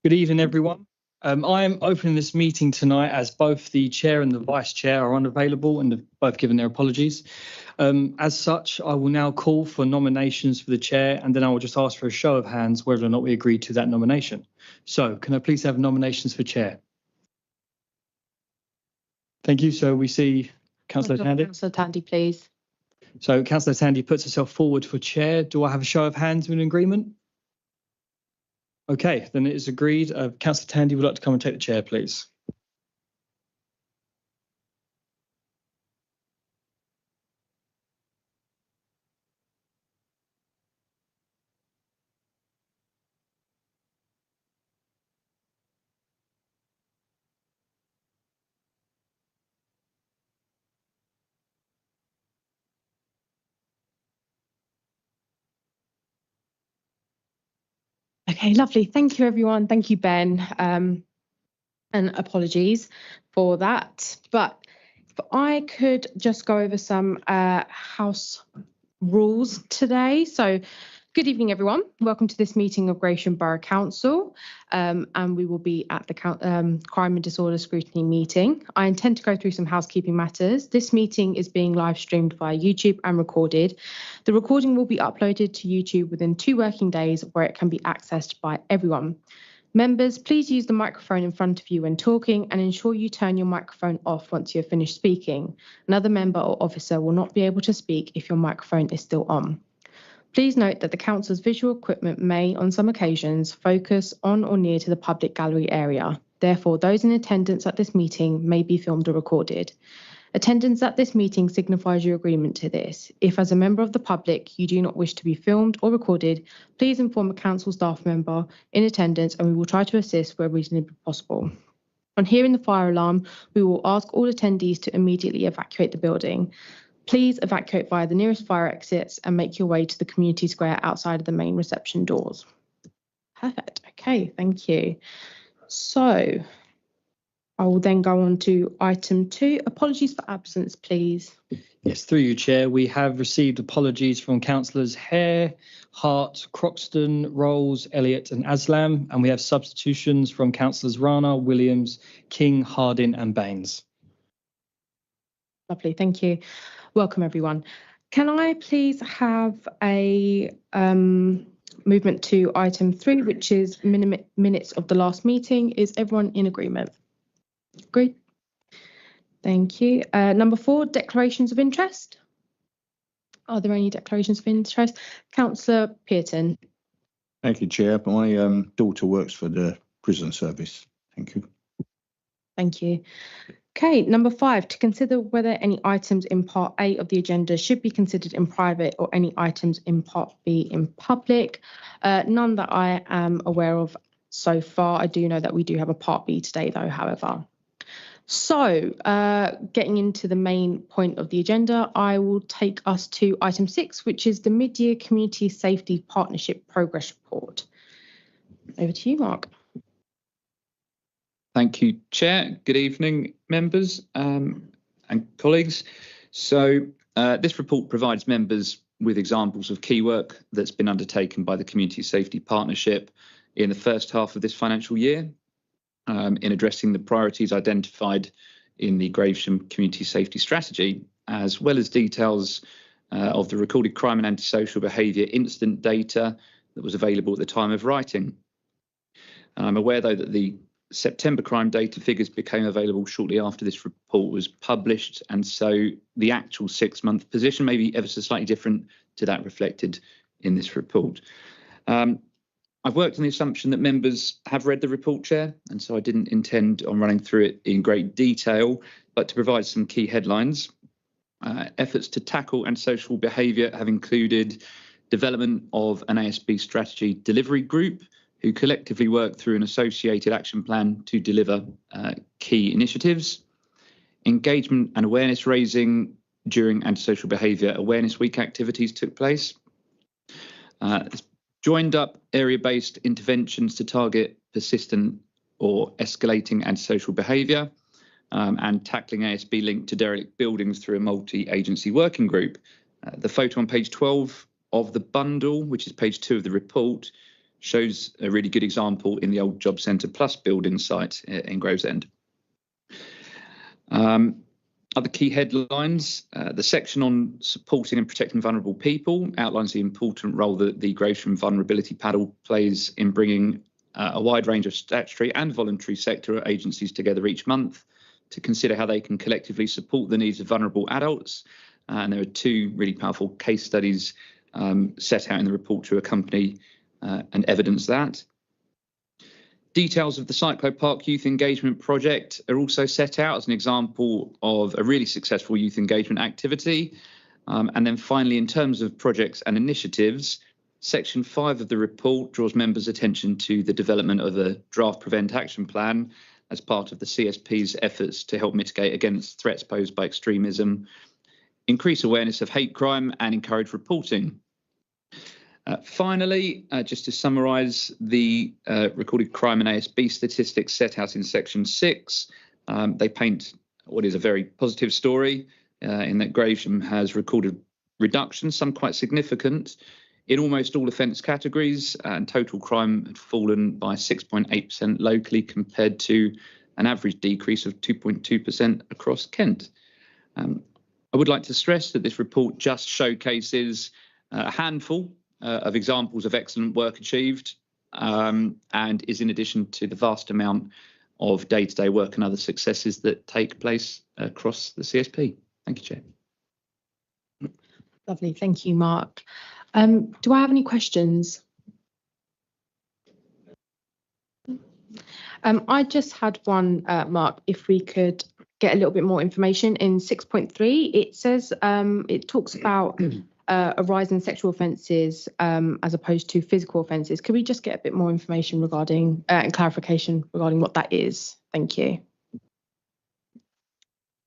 Good evening, everyone. I am opening this meeting tonight as both the chair and the vice chair are unavailable and have both given their apologies. As such, I will now call for nominations for the chair, and then I will just ask for a show of hands whether or not we agree to that nomination. So can I please have nominations for chair? Thank you. So we see Councillor Tandy. Councillor Tandy, please. So Councillor Tandy puts herself forward for chair. Do I have a show of hands in agreement? Okay, then it is agreed. Councillor Tandy would like to come and take the chair, please. Okay, lovely. Thank you, everyone. Thank you, Ben. And apologies for that. But if I could just go over some house rules today. So good evening, everyone. Welcome to this meeting of Gravesham Borough Council. And we will be at the Crime and Disorder Scrutiny meeting. I intend to go through some housekeeping matters. This meeting is being live streamed via YouTube and recorded. The recording will be uploaded to YouTube within 2 working days, where it can be accessed by everyone. Members, please use the microphone in front of you when talking and ensure you turn your microphone off once you have finished speaking. Another member or officer will not be able to speak if your microphone is still on. Please note that the council's visual equipment may, on some occasions, focus on or near to the public gallery area. Therefore, those in attendance at this meeting may be filmed or recorded. Attendance at this meeting signifies your agreement to this. If, as a member of the public, you do not wish to be filmed or recorded, please inform a council staff member in attendance and we will try to assist where reasonably possible. On hearing the fire alarm, we will ask all attendees to immediately evacuate the building. Please evacuate via the nearest fire exits and make your way to the community square outside of the main reception doors. Perfect. Okay, thank you. So I will then go on to item 2. Apologies for absence, please. Yes, through you, Chair. We have received apologies from Councillors Hare, Hart, Croxton, Rolls, Elliott and Aslam, and we have substitutions from Councillors Rana, Williams, King, Harding and Baines. Lovely, thank you. Welcome, everyone. Can I please have a movement to item 3, which is minutes of the last meeting? Is everyone in agreement? Agreed. Thank you. Number 4, declarations of interest. Are there any declarations of interest? Councillor Pearton. Thank you, Chair. My daughter works for the prison service. Thank you. Thank you. Okay, number 5, to consider whether any items in Part A of the agenda should be considered in private or any items in Part B in public. None that I am aware of so far. I do know that we do have a Part B today, though, however. So, getting into the main point of the agenda, I will take us to item 6, which is the mid-year Community Safety Partnership Progress Report. Over to you, Mark. Thank you, Chair. Good evening, members and colleagues. So this report provides members with examples of key work that's been undertaken by the Community Safety Partnership in the first half of this financial year in addressing the priorities identified in the Gravesham Community Safety Strategy, as well as details of the recorded crime and antisocial behaviour incident data that was available at the time of writing. I'm aware, though, that the September crime data figures became available shortly after this report was published, and so the actual 6-month position may be ever so slightly different to that reflected in this report. I've worked on the assumption that members have read the report, Chair, and so I didn't intend on running through it in great detail, but to provide some key headlines. Efforts to tackle antisocial behaviour have included development of an ASB strategy delivery group, who collectively work through an associated action plan to deliver key initiatives. Engagement and awareness raising during Antisocial Behaviour Awareness Week activities took place. Joined up area-based interventions to target persistent or escalating antisocial behaviour and tackling ASB linked to derelict buildings through a multi-agency working group. The photo on page 12 of the bundle, which is page 2 of the report, shows a really good example in the old Job Centre Plus building site in Gravesend. Other key headlines, the section on supporting and protecting vulnerable people outlines the important role that the Gravesham Vulnerability Panel plays in bringing a wide range of statutory and voluntary sector agencies together each month to consider how they can collectively support the needs of vulnerable adults. And there are two really powerful case studies set out in the report to accompany and evidence that. Details of the Cyclopark Youth Engagement Project are also set out as an example of a really successful youth engagement activity. And then finally, in terms of projects and initiatives, Section 5 of the report draws members' attention to the development of a draft Prevent Action Plan as part of the CSP's efforts to help mitigate against threats posed by extremism, increase awareness of hate crime and encourage reporting. Finally, just to summarise the recorded crime and ASB statistics set out in Section 6, they paint what is a very positive story in that Gravesham has recorded reductions, some quite significant, in almost all offence categories, and total crime had fallen by 6.8% locally compared to an average decrease of 2.2% across Kent. I would like to stress that this report just showcases a handful of examples of excellent work achieved and is in addition to the vast amount of day-to-day work and other successes that take place across the CSP. Thank you, Chair. Lovely, thank you, Mark. Do I have any questions? I just had one, Mark, if we could get a little bit more information. In 6.3, it says, it talks about a rise in sexual offences as opposed to physical offences. Could we just get a bit more information regarding and clarification regarding what that is? Thank you.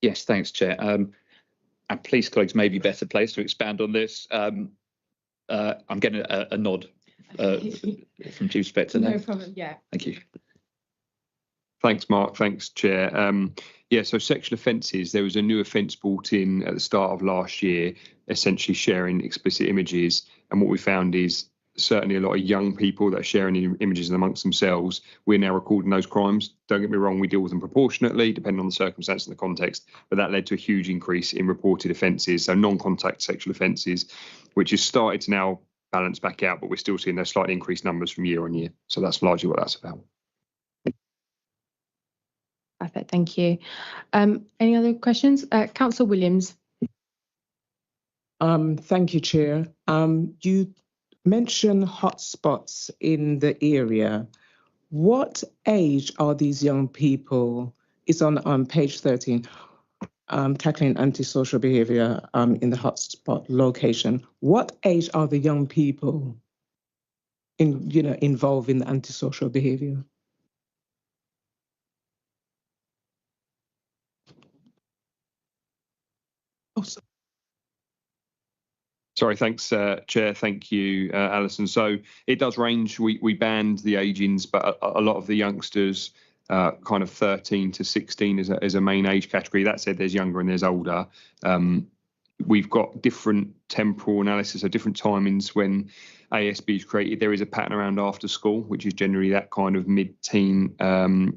Yes, thanks, Chair. Our police colleagues may be better placed to expand on this. I'm getting a nod from Chief Inspector. No problem, yeah. Thank you. Thanks, Mark. Thanks, Chair. Yeah, so sexual offences, there was a new offence brought in at the start of last year, essentially sharing explicit images. And what we found is certainly a lot of young people that are sharing images amongst themselves. We're now recording those crimes. Don't get me wrong, we deal with them proportionately, depending on the circumstance and the context. But that led to a huge increase in reported offences, so non-contact sexual offences, which has started to now balance back out, but we're still seeing those slightly increased numbers from year on year. So that's largely what that's about. Perfect, thank you. Any other questions? Councillor Williams. Thank you, Chair. You mentioned hotspots in the area. What age are these young people? It's on page 13, tackling antisocial behaviour in the hotspot location. What age are the young people involved in the antisocial behaviour? Sorry, thanks, Chair. Thank you, Alison. So it does range. We banned the age-ins, but a lot of the youngsters, kind of 13 to 16 is a main age category. That said, there's younger and there's older. We've got different temporal analysis, so different timings when ASB is created. There is a pattern around after school, which is generally that kind of mid-teen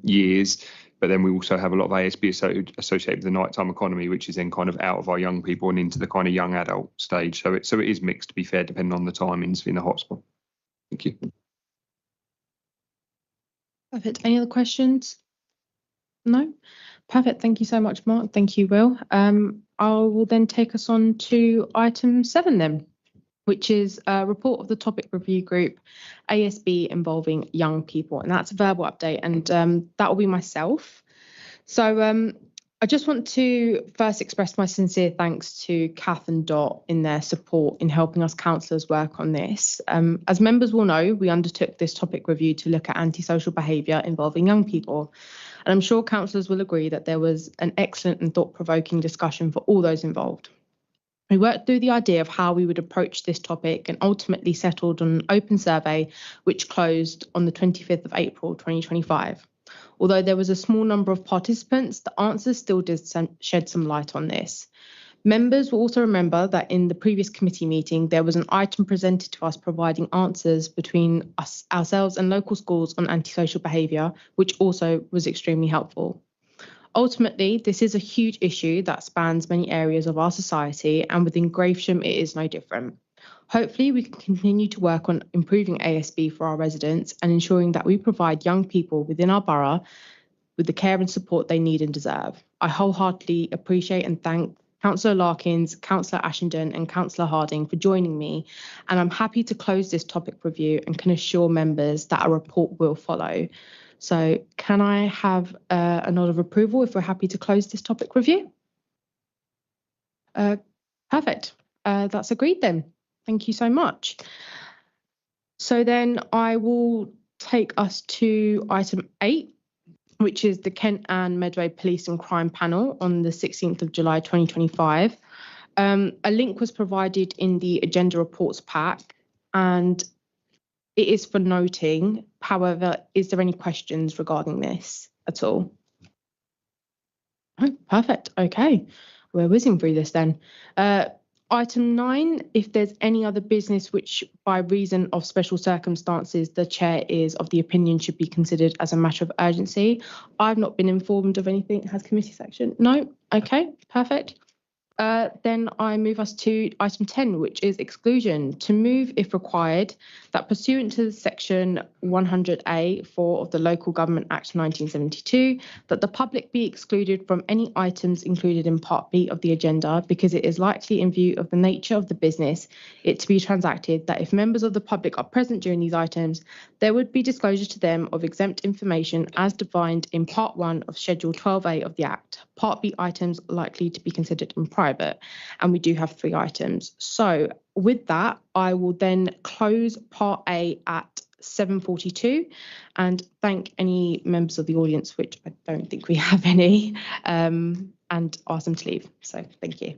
years. But then we also have a lot of ASB associated with the nighttime economy, which is then kind of out of our young people and into the kind of young adult stage. So it is mixed, to be fair, depending on the timings in the hotspot. Thank you. Perfect. Any other questions? No? Perfect. Thank you so much, Mark. Thank you, Will. I will then take us on to item 7 then, which is a report of the topic review group, ASB involving young people. And that's a verbal update, and that will be myself. So I just want to first express my sincere thanks to Kath and Dot in their support in helping us councillors work on this. As members will know, we undertook this topic review to look at antisocial behaviour involving young people. And I'm sure councillors will agree that there was an excellent and thought-provoking discussion for all those involved. We worked through the idea of how we would approach this topic and ultimately settled on an open survey which closed on the 25th of April 2025. Although there was a small number of participants, the answers still did shed some light on this. Members will also remember that in the previous committee meeting, there was an item presented to us providing answers between ourselves and local schools on antisocial behaviour, which also was extremely helpful. Ultimately, this is a huge issue that spans many areas of our society, and within Gravesham, it is no different. Hopefully, we can continue to work on improving ASB for our residents and ensuring that we provide young people within our borough with the care and support they need and deserve. I wholeheartedly appreciate and thank Councillor Larkins, Councillor Ashenden and Councillor Harding for joining me, and I'm happy to close this topic review and can assure members that a report will follow. So can I have a nod of approval if we're happy to close this topic review? Perfect. That's agreed then. Thank you so much. So then I will take us to item 8, which is the Kent and Medway Police and Crime Panel on the 16th of July 2025. A link was provided in the agenda reports pack and it is for noting. However, is there any questions regarding this at all? Oh, perfect. Okay, we're whizzing through this then. Item 9, if there's any other business which by reason of special circumstances the chair is of the opinion should be considered as a matter of urgency. I've not been informed of anything. Has committee section? No? Okay, perfect. Then I move us to item 10, which is exclusion. To move, if required, that pursuant to section 100A(4) of the Local Government Act 1972, that the public be excluded from any items included in Part B of the agenda because it is likely, in view of the nature of the business it to be transacted, that if members of the public are present during these items, there would be disclosure to them of exempt information as defined in Part 1 of Schedule 12A of the Act. Part B items likely to be considered in private, and we do have 3 items. So with that, I will then close Part A at 7:42 and thank any members of the audience, which I don't think we have any, and ask them to leave. So thank you.